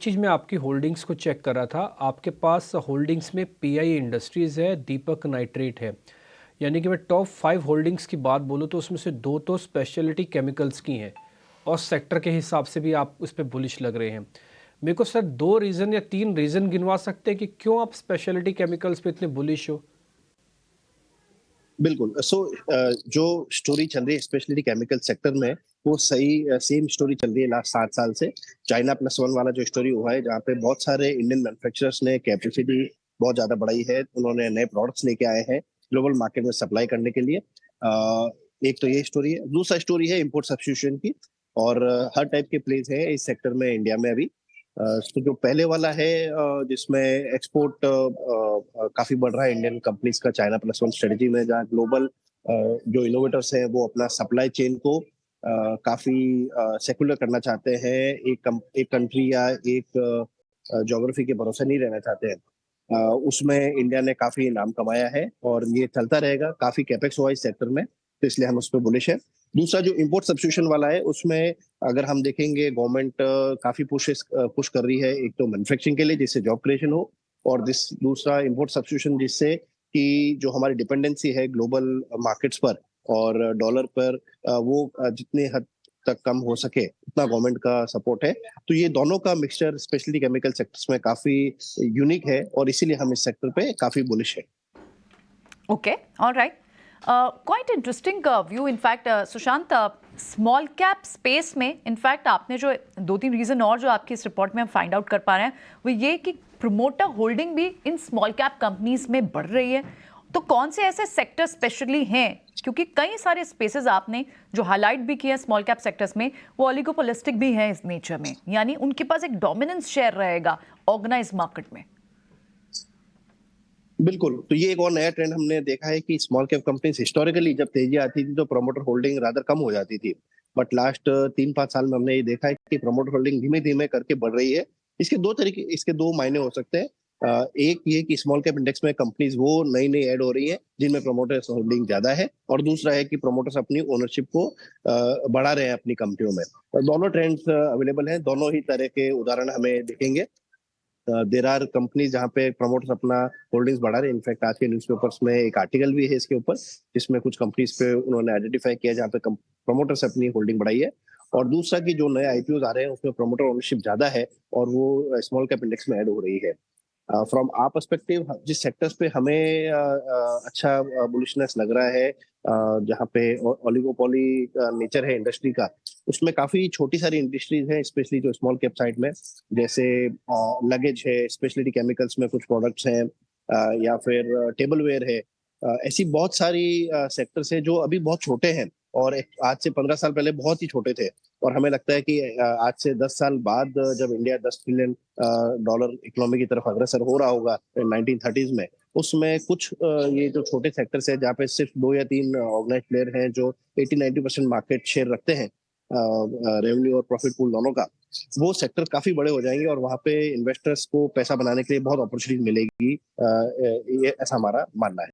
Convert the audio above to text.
चीज़ मैं आपकी होल्डिंग्स को चेक कर रहा था, आपके पास होल्डिंग्स में पीआई इंडस्ट्रीज़ है, दीपक नाइट्रेट है। यानी कि मैं टॉप 5 होल्डिंग्स की बात बोलूँ तो उसमें से 2 तो स्पेशलिटी केमिकल्स की हैं और सेक्टर के हिसाब से भी आप उस पे बुलिश लग रहे हैं। मेरे को सर 2 रीज़न या 3 रीज़न गिनवा सकते हैं कि क्यों आप स्पेशलिटी केमिकल्स पे इतने बुलिश हो? बिल्कुल। जो स्टोरी चल रही है स्पेशली केमिकल सेक्टर में, वो सही सेम स्टोरी चल रही है लास्ट 7 साल से। चाइना प्लस वन वाला जो स्टोरी हुआ है, जहाँ पे बहुत सारे इंडियन मैन्युफैक्चरर्स ने कैपेसिटी बहुत ज़्यादा बढ़ाई है। उन्होंने नए प्रोडक्ट्स लेके आए हैं ग्लोबल मार्केट में सप्लाई करने के लिए। एक तो ये स्टोरी है। दूसरा स्टोरी है इम्पोर्ट सब्स्टिट्यूशन की, और हर टाइप के प्लेस हैं इस सेक्टर में इंडिया में अभी। तो जो पहले वाला है, जिसमें एक्सपोर्ट काफी बढ़ रहा है इंडियन कंपनीज का चाइना प्लस वन स्ट्रेटेजी में, जहाँ ग्लोबल जो इनोवेटर्स हैं वो अपना सप्लाई चेन को काफी सेकुलर करना चाहते हैं। एक कंट्री या एक ज्योग्राफी के भरोसे नहीं रहना चाहते हैं। उसमें इंडिया ने काफी नाम कमाया है और ये चलता रहेगा। काफी कैपेक्स हुआ इस सेक्टर में, तो इसलिए हम उस पर बुलिश है। दूसरा जो इम्पोर्ट सब्स्टिट्यूशन वाला है, उसमें अगर हम देखेंगे गवर्नमेंट काफी पुश कर रही है। एक तो मैन्युफैक्चरिंग के लिए जिससे जॉब क्रिएशन हो, और दूसरा इम्पोर्ट सब्स्टिट्यूशन जिससे कि जो हमारी डिपेंडेंसी है ग्लोबल मार्केट्स पर और डॉलर पर, वो जितने हद तक कम हो सके उतना गवर्नमेंट का सपोर्ट है। तो ये दोनों का मिक्सचर स्पेशली केमिकल सेक्टर्स में काफी यूनिक है, और इसीलिए हम इस सेक्टर पे काफी बुलिश है। Okay, all right. Quite interesting view. In fact, Sushant, small cap space में इनफैक्ट आपने जो 2-3 रीजन और जो आपकी इस रिपोर्ट में हम फाइंड आउट कर पा रहे हैं वो ये कि प्रोमोटर होल्डिंग भी इन स्मॉल कैप कंपनीज में बढ़ रही है। तो कौन से ऐसे सेक्टर स्पेशली हैं, क्योंकि कई सारे स्पेसेस आपने जो हाईलाइट भी किए हैं स्मॉल कैप सेक्टर्स में, वो ओलिगोपोलिस्टिक भी हैं इस नेचर में, यानी उनके पास एक डोमिनेंस शेयर रहेगा ऑर्गेनाइज मार्केट में। बिल्कुल। तो ये एक और नया ट्रेंड हमने देखा है कि स्मॉल कैप कंपनीज हिस्टोरिकली जब तेजी आती थी तो प्रमोटर होल्डिंग रादर कम हो जाती थी। बट लास्ट 3-5 साल में हमने ये देखा है कि प्रमोटर होल्डिंग धीमे धीमे करके बढ़ रही है। इसके दो मायने हो सकते हैं। एक ये कि स्मॉल कैप इंडेक्स में कंपनीज वो नई नई ऐड हो रही है जिनमें प्रमोटर्स होल्डिंग ज्यादा है, और दूसरा है कि प्रमोटर्स अपनी ओनरशिप को बढ़ा रहे हैं अपनी कंपनियों में। और दोनों ट्रेंड्स अवेलेबल हैं, दोनों ही तरह के उदाहरण हमें दिखेंगे। देर आर कंपनीज जहाँ पे प्रमोटर्स अपना होल्डिंग्स बढ़ा रहे हैं। इनफैक्ट आज के न्यूज़पेपर्स में एक आर्टिकल भी है इसके ऊपर, जिसमें कुछ कंपनीज पे उन्होंने आइडेंटिफाई किया जहाँ पे प्रमोटर्स अपनी होल्डिंग बढ़ाई है। और दूसरा कि जो नए आईपीओ आ रहे हैं उसमें प्रमोटर ओनरशिप ज्यादा है और वो स्मॉल कैप इंडेक्स में ऐड हो रही है। फ्रॉम आवर पर्सपेक्टिव, जिस सेक्टर्स पे हमें अच्छा बुलिशनेस लग रहा है, जहाँ पे ओलिगोपोली नेचर है इंडस्ट्री का, उसमें काफी छोटी सारी इंडस्ट्रीज हैं स्पेशली जो स्मॉल कैप साइड में, जैसे लगेज है, स्पेशलिटी केमिकल्स में कुछ प्रोडक्ट्स हैं, या फिर टेबल वेयर है। ऐसी बहुत सारी सेक्टर्स है जो अभी बहुत छोटे हैं और आज से 15 साल पहले बहुत ही छोटे थे। और हमें लगता है कि आज से 10 साल बाद जब इंडिया 10 ट्रिलियन डॉलर इकोनॉमी की तरफ अग्रसर हो रहा होगा 1930s में, उसमें कुछ ये जो छोटे सेक्टर्स है जहाँ पे सिर्फ 2 या 3 ऑर्गेनाइज प्लेयर हैं जो 80-90% मार्केट शेयर रखते हैं, रेवेन्यू और प्रॉफिट पूल दोनों का, वो सेक्टर काफी बड़े हो जाएंगे और वहां पे इन्वेस्टर्स को पैसा बनाने के लिए बहुत अपॉर्चुनिटी मिलेगी। ये ऐसा हमारा मानना है।